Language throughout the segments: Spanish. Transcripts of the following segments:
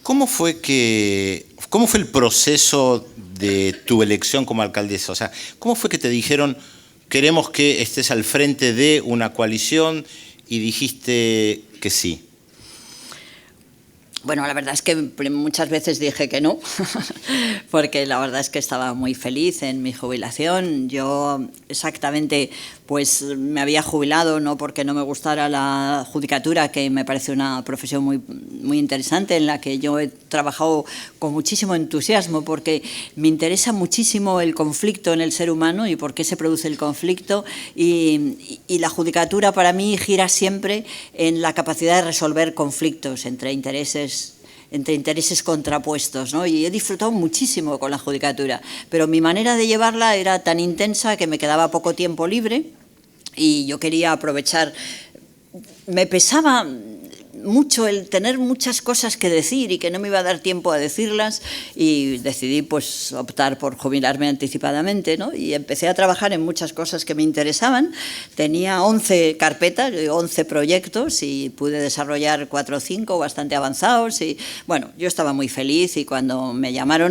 ¿Cómo fue el proceso de tu elección como alcaldesa? O sea, ¿cómo fue que te dijeron, queremos que estés al frente de una coalición y dijiste que sí? Bueno, la verdad es que muchas veces dije que no, porque la verdad es que estaba muy feliz en mi jubilación. Yo exactamente pues me había jubilado no porque no me gustara la judicatura, que me parece una profesión muy interesante, en la que yo he trabajado con muchísimo entusiasmo, porque me interesa muchísimo el conflicto en el ser humano y por qué se produce el conflicto, y la judicatura para mí gira siempre en la capacidad de resolver conflictos entre intereses contrapuestos, ¿no? Y he disfrutado muchísimo con la judicatura, pero mi manera de llevarla era tan intensa que me quedaba poco tiempo libre y yo quería aprovechar. Me pesaba mucho el tener muchas cosas que decir y que no me iba a dar tiempo a decirlas, y decidí pues optar por jubilarme anticipadamente, ¿no? Y empecé a trabajar en muchas cosas que me interesaban. Tenía 11 carpetas, 11 proyectos, y pude desarrollar 4 o 5 bastante avanzados, y bueno, yo estaba muy feliz. Y cuando me llamó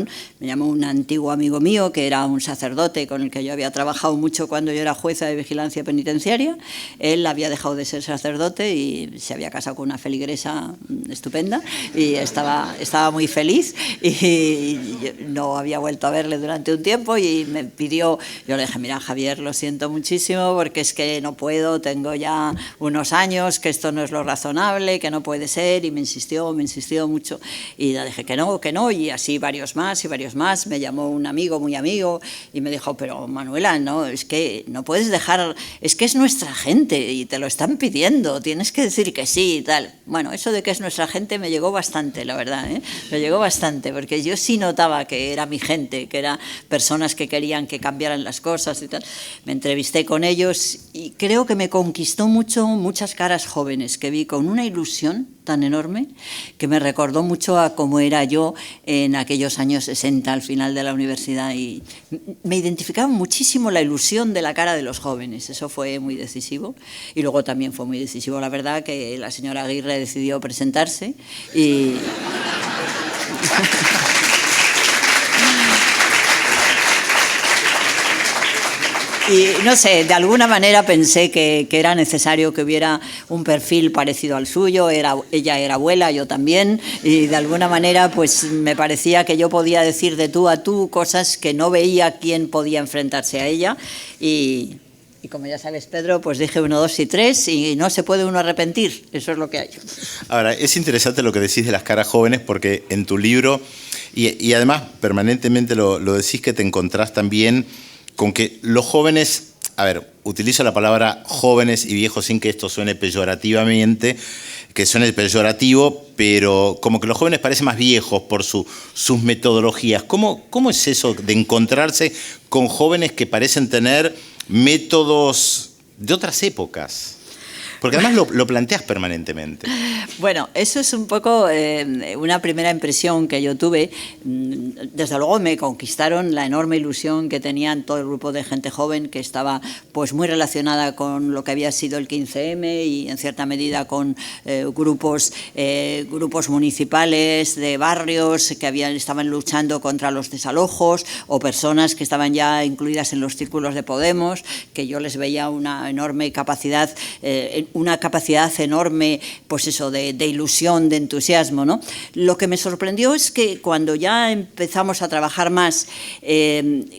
un antiguo amigo mío que era un sacerdote con el que yo había trabajado mucho cuando yo era jueza de vigilancia penitenciaria. Él había dejado de ser sacerdote y se había casado con una feligresa estupenda, y estaba muy feliz, y no había vuelto a verle durante un tiempo, y me pidió. Yo le dije, mira, Javier, lo siento muchísimo porque es que no puedo, tengo ya unos años, que esto no es lo razonable, que no puede ser, y me insistió mucho, y le dije que no, y así varios más. Me llamó un amigo, muy amigo, y me dijo, pero Manuela, no, es que no puedes dejar, es que es nuestra gente y te lo están pidiendo, tienes que decir que sí y tal. Bueno, eso de que es nuestra gente me llegó bastante, la verdad, ¿eh? Me llegó bastante, porque yo sí notaba que era mi gente, que eran personas que querían que cambiaran las cosas y tal. Me entrevisté con ellos y creo que me conquistó muchas caras jóvenes que vi con una ilusión tan enorme que me recordó mucho a cómo era yo en aquellos años 60 al final de la universidad, y me identificaba muchísimo la ilusión de la cara de los jóvenes. Eso fue muy decisivo, y luego también fue muy decisivo, la verdad, que la señora Aguirre decidió presentarse y y no sé, de alguna manera pensé que era necesario que hubiera un perfil parecido al suyo. Ella era abuela, yo también, y de alguna manera pues me parecía que yo podía decir de tú a tú cosas que no veía quién podía enfrentarse a ella, y como ya sabes, Pedro, pues dije 1, 2 y 3, y no se puede uno arrepentir, eso es lo que hay. Ahora, es interesante lo que decís de las caras jóvenes, porque en tu libro, y además permanentemente lo decís, que te encontrás también con que los jóvenes, a ver, utilizo la palabra jóvenes y viejos sin que esto suene peyorativamente, que suene peyorativo, pero como que los jóvenes parecen más viejos por sus metodologías. ¿Cómo es eso de encontrarse con jóvenes que parecen tener métodos de otras épocas? Porque además lo planteas permanentemente. Bueno, eso es un poco una primera impresión que yo tuve. Desde luego me conquistaron la enorme ilusión que tenían todo el grupo de gente joven, que estaba pues muy relacionada con lo que había sido el 15M, y en cierta medida con grupos municipales de barrios que estaban luchando contra los desalojos, o personas que estaban ya incluidas en los círculos de Podemos, que yo les veía una enorme capacidad enorme, pues eso, de ilusión, de entusiasmo, ¿no? Lo que me sorprendió es que cuando ya empezamos a trabajar más,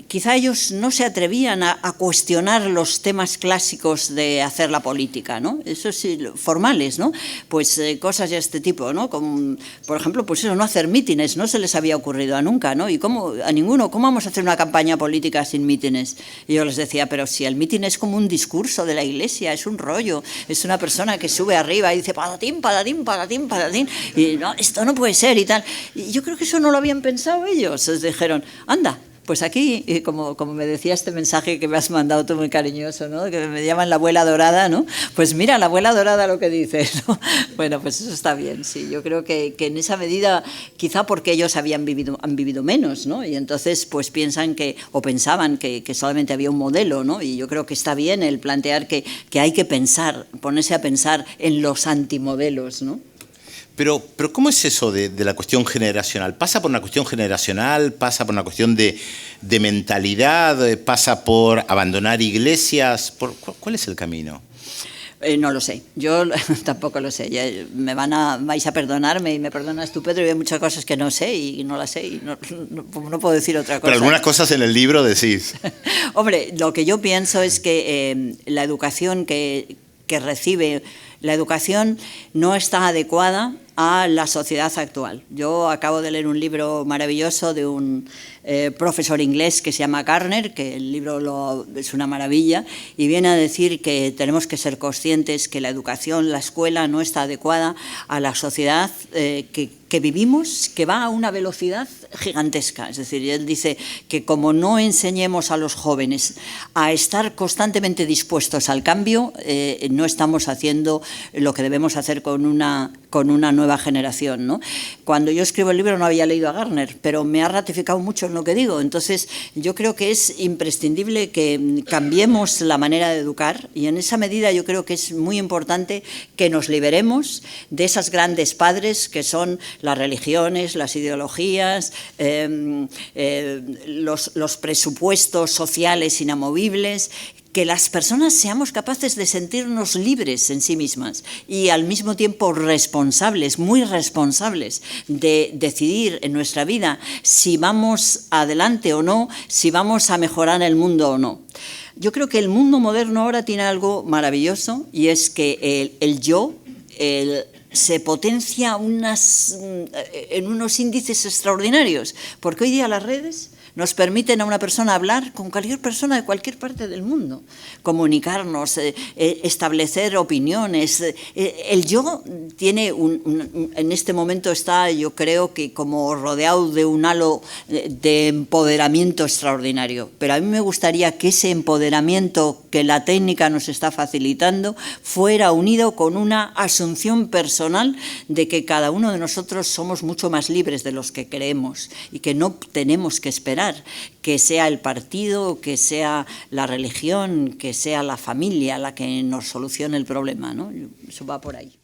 quizá ellos no se atrevían a cuestionar los temas clásicos de hacer la política, ¿no? Eso sí, formales, ¿no? Pues cosas de este tipo, ¿no? Como, por ejemplo, pues eso, no hacer mítines, no se les había ocurrido a nunca, ¿no? Y a ninguno, ¿cómo vamos a hacer una campaña política sin mítines? Y yo les decía, pero si el mítin es como un discurso de la Iglesia, es un rollo, es una persona que sube arriba y dice patatín, patatín, patatín, patatín, y no, esto no puede ser y tal. Y yo creo que eso no lo habían pensado ellos. Les dijeron, anda, pues aquí, como me decía este mensaje que me has mandado tú muy cariñoso, ¿no? Que me llaman la abuela dorada, ¿no? Pues mira, la abuela dorada lo que dice, ¿no? Bueno, pues eso está bien, sí. Yo creo que en esa medida, quizá porque ellos han vivido menos, ¿no? Y entonces pues pensaban que solamente había un modelo, ¿no? Y yo creo que está bien el plantear que hay que pensar, ponerse a pensar en los antimodelos, ¿no? Pero ¿cómo es eso de la cuestión generacional? ¿Pasa por una cuestión generacional? ¿Pasa por una cuestión de mentalidad? ¿Pasa por abandonar iglesias? ¿Cuál es el camino? No lo sé, yo tampoco lo sé. Vais a perdonarme y me perdonas tú, Pedro, y hay muchas cosas que no sé y no las sé y no puedo decir otra cosa. Pero algunas cosas en el libro decís. Hombre, lo que yo pienso es que la educación que recibe, la educación no está adecuada a la sociedad actual. Yo acabo de leer un libro maravilloso de un profesor inglés que se llama Garner, que el libro es una maravilla, y viene a decir que tenemos que ser conscientes que la educación, la escuela no está adecuada a la sociedad que vivimos, que va a una velocidad gigantesca. Es decir, él dice que como no enseñemos a los jóvenes a estar constantemente dispuestos al cambio, no estamos haciendo lo que debemos hacer con una nueva generación, ¿no? Cuando yo escribo el libro no había leído a Garner, pero me ha ratificado mucho en lo que digo. Entonces, yo creo que es imprescindible que cambiemos la manera de educar y en esa medida yo creo que es muy importante que nos liberemos de esas grandes padres que son las religiones, las ideologías, los presupuestos sociales inamovibles, que las personas seamos capaces de sentirnos libres en sí mismas y al mismo tiempo responsables, muy responsables de decidir en nuestra vida si vamos adelante o no, si vamos a mejorar el mundo o no. Yo creo que el mundo moderno ahora tiene algo maravilloso y es que el yo, se potencia en unos índices extraordinarios, porque hoy día las redes nos permiten a una persona hablar con cualquier persona de cualquier parte del mundo, comunicarnos, establecer opiniones. El yo tiene en este momento está, yo creo que como rodeado de un halo de empoderamiento extraordinario, pero a mí me gustaría que ese empoderamiento que la técnica nos está facilitando fuera unido con una asunción personal de que cada uno de nosotros somos mucho más libres de los que creemos y que no tenemos que esperar que sea el partido, que sea la religión, que sea la familia la que nos solucione el problema, ¿no? Eso va por ahí.